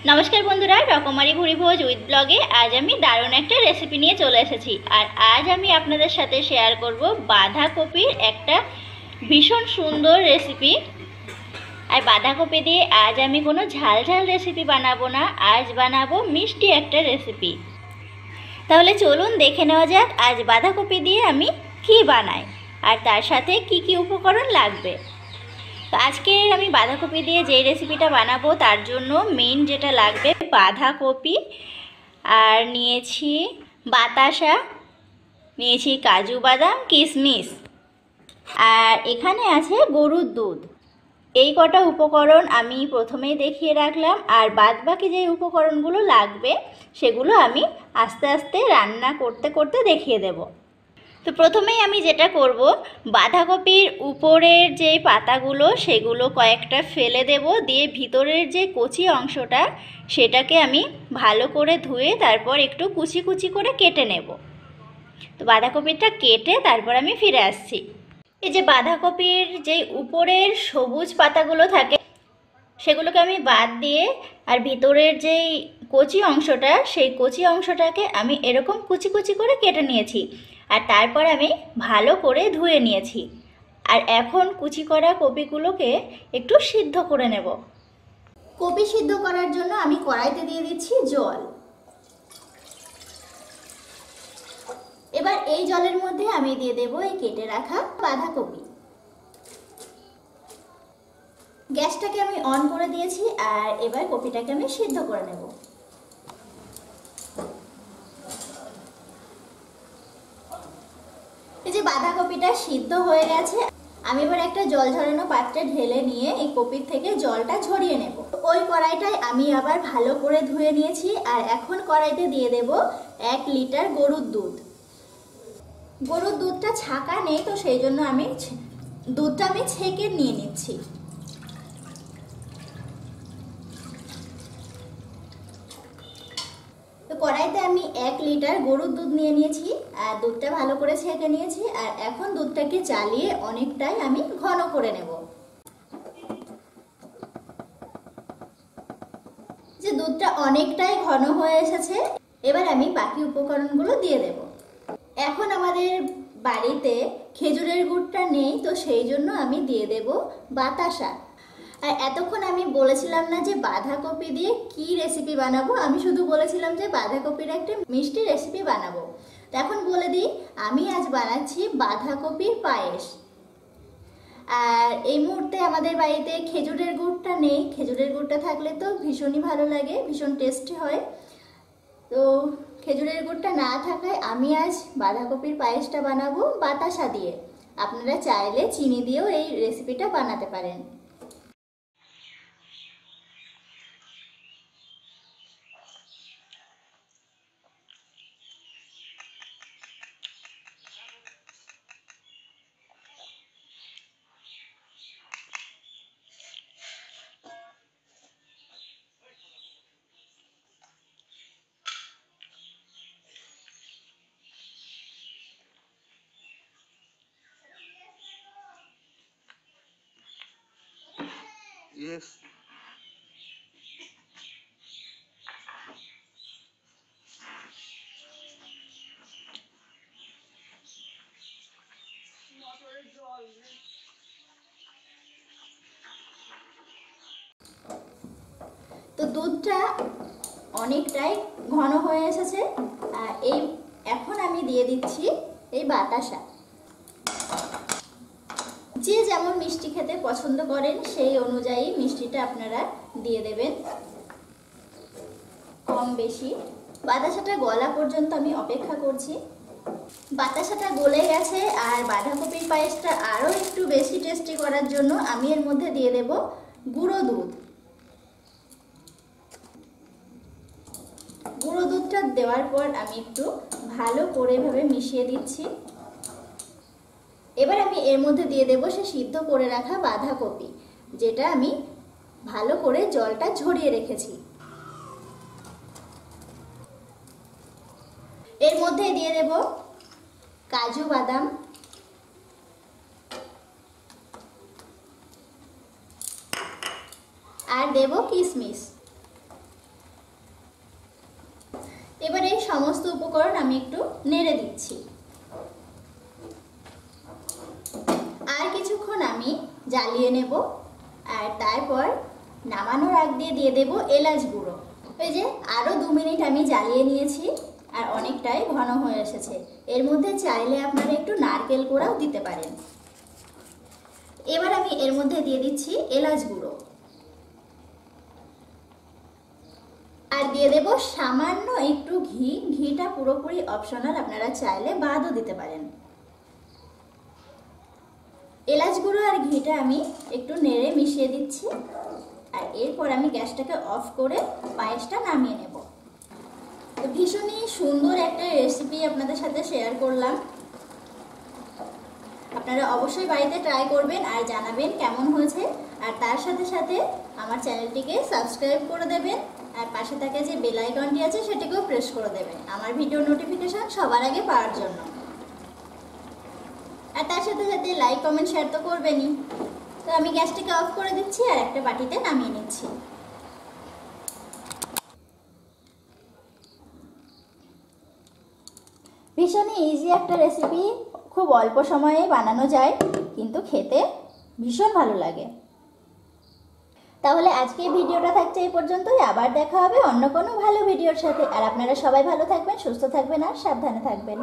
নমস্কার বন্ধুরা, রকমারি ভুরি ভোজ উইথ ব্লগে আজ আমি দারুণ একটা রেসিপি নিয়ে চলে এসেছি। আর আজ আমি আপনাদের সাথে শেয়ার করব বাঁধাকপির একটা ভীষণ সুন্দর রেসিপি। আর বাঁধাকপি দিয়ে আজ আমি কোনো ঝাল ঝাল রেসিপি বানাবো না, আজ বানাবো মিষ্টি একটা রেসিপি। তাহলে চলুন দেখে নেওয়া যাক আজ বাঁধাকপি দিয়ে আমি কী বানাই আর তার সাথে কি কি উপকরণ লাগবে। তো আজকে আমি বাঁধাকপি দিয়ে যে রেসিপিটা বানাবো তার জন্য মেইন যেটা লাগবে বাঁধাকপি, আর নিয়েছি বাতাসা, নিয়েছি কাজু বাদাম কিশমিশ, আর এখানে আছে গরুর দুধ। এই কটা উপকরণ আমি প্রথমেই দেখিয়ে রাখলাম, আর বাদবাকি যে উপকরণগুলো লাগবে সেগুলো আমি আস্তে আস্তে রান্না করতে করতে দেখিয়ে দেবো। তো প্রথমেই আমি যেটা করব, বাঁধাকপির উপরের যে পাতাগুলো সেগুলো কয়েকটা ফেলে দেব, দিয়ে ভিতরের যে কচি অংশটা সেটাকে আমি ভালো করে ধুয়ে তারপর একটু কুচি কুচি করে কেটে নেব। তো বাঁধাকপিটা কেটে তারপর আমি ফিরে আসছি। এই যে বাঁধাকপির যে উপরের সবুজ পাতাগুলো থাকে সেগুলোকে আমি বাদ দিয়ে আর ভিতরের যেই কচি অংশটা সেই কচি অংশটাকে আমি এরকম কুচি কুচি করে কেটে নিয়েছি, আর তারপর আমি ভালো করে ধুয়ে নিয়েছি। আর এখন কুচি করা কপিগুলোকে একটু সিদ্ধ করে নেব। কপি সিদ্ধ করার জন্য আমি কড়াইতে দিয়ে দিচ্ছি জল। এবার এই জলের মধ্যে আমি দিয়ে দেব এই কেটে রাখা বাঁধাকপি। গ্যাসটাকে আমি অন করে দিয়েছি, আর এবার কপিটাকে আমি সিদ্ধ করে নেব। এই যে বাঁধাকপিটা সিদ্ধ হয়ে গেছে, আমি এবার একটা জল ঝরানো পাত্রে ঢেলে নিয়ে এই কপির থেকে জলটা ঝরিয়ে নেব। ওই কড়াইটায় আমি আবার ভালো করে ধুয়ে নিয়েছি, আর এখন কড়াইতে দিয়ে দেব 1 লিটার গরুর দুধ। গরুর দুধটা ছাঁকা নেই, তো সেই জন্য আমি দুধটা ছেঁকে নিয়ে নিচ্ছি। তো কড়াইতে আমি 1 লিটার গরুর দুধ নিয়ে নিয়েছি, আর দুধটা ভালো করে ছেঁকে নিয়েছি। আর এখন দুধটাকে জ্বালিয়ে অনেকটাই আমি ঘন করে নেব। যে দুধটা অনেকটাই ঘন হয়ে এসেছে, এবার আমি বাকি উপকরণগুলো দিয়ে দেব। এখন আমাদের বাড়িতে খেজুরের গুড়টা নেই, তো সেই জন্য আমি দিয়ে দেব বাতাসা। আর এতক্ষণ আমি বলেছিলাম না যে বাঁধাকপি দিয়ে কি রেসিপি বানাবো, আমি শুধু বলেছিলাম যে বাঁধাকপির একটা মিষ্টি রেসিপি বানাবো। তো এখন বলে দিই, আমি আজ বানাচ্ছি বাঁধাকপির পায়েস। আর এই মুহূর্তে আমাদের বাড়িতে খেজুরের গুড়টা নেই, খেজুরের গুড়টা থাকলে তো ভীষণই ভালো লাগে, ভীষণ টেস্টি হয়। তো খেজুরের গুড়টা না থাকায় আমি আজ বাঁধাকপির পায়েসটা বানাবো বাতাসা দিয়ে। আপনারা চাইলে চিনি দিয়েও এই রেসিপিটা বানাতে পারেন। Yes. তো দুধটা অনেকটাই ঘন হয়ে এসেছে, আর এখন আমি দিয়ে দিচ্ছি এই বাতাসা। যে যেমন মিষ্টি খেতে পছন্দ করেন সেই অনুযায়ী মিষ্টিটা আপনারা দিয়ে দেবেন, কম বেশি। বাতাসাটা গলা পর্যন্ত আমি অপেক্ষা করছি। বাতাসাটা গলে গেছে, আর বাঁধাকপির পায়েসটা আরও একটু বেশি টেস্টি করার জন্য আমি এর মধ্যে দিয়ে দেব গুঁড়ো দুধ। গুঁড়ো দুধটা দেওয়ার পর আমি একটু ভালো করে এভাবে মিশিয়ে দিচ্ছি। এবার আমি এর মধ্যে দিয়ে দেব সে সিদ্ধ করে রাখা বাঁধাকপি, যেটা আমি ভালো করে জলটা ঝরিয়ে রেখেছি। এর মধ্যে দিয়ে দেব কাজু বাদাম, আর দেব কিশমিশ। সমস্ত উপকরণ আমি একটু নেড়ে দিচ্ছি। আর কিছুক্ষণ আমি জ্বালিয়ে নেব। আর তারপর নামানোর আগ দিয়ে দেব এলাচ গুঁড়ো। এই যে আরও 2 মিনিট আমি জ্বালিয়ে নিয়েছি আর অনেকটাই ঘন হয়ে এসেছে। এর মধ্যে চাইলে আপনারা একটু নারকেল কোড়াও দিতে পারেন। এবার আমি এর মধ্যে দিয়ে দিচ্ছি এলাচ গুঁড়ো আর দিয়ে দেব সামান্য একটু ঘি। ঘিটা পুরোপুরি অপশনাল, আপনারা চাইলে বাদও দিতে পারেন। এলাচ গুঁড়ো আর ঘিটা আমি একটু নেড়ে মিশিয়ে দিচ্ছি। আর এরপর আমি গ্যাসটাকে অফ করে পায়েসটা নামিয়ে নেব। তো ভীষণই সুন্দর একটা রেসিপি আপনাদের সাথে শেয়ার করলাম। আপনারা অবশ্যই বাড়িতে ট্রাই করবেন আর জানাবেন কেমন হয়েছে। আর তার সাথে সাথে আমার চ্যানেলটিকে সাবস্ক্রাইব করে দেবেন আর পাশে থাকা যে বেল আইকনটি আছে সেটিকেও প্রেস করে দেবেন আমার ভিডিও নোটিফিকেশন সবার আগে পাওয়ার জন্য। আর তার সাথে সাথে লাইক কমেন্ট শেয়ার তো করবেনই। তো আমি গ্যাসটাকে অফ করে দিচ্ছি আর একটা বাটিতে নামিয়ে নিচ্ছি। ভীষণই ইজি একটা রেসিপি, খুব অল্প সময়ে বানানো যায় কিন্তু খেতে ভীষণ ভালো লাগে। তাহলে আজকে এই ভিডিওটা থাকছে এই পর্যন্তই। আবার দেখা হবে অন্য কোনো ভালো ভিডিওর সাথে। আর আপনারা সবাই ভালো থাকবেন, সুস্থ থাকবেন আর সাবধানে থাকবেন।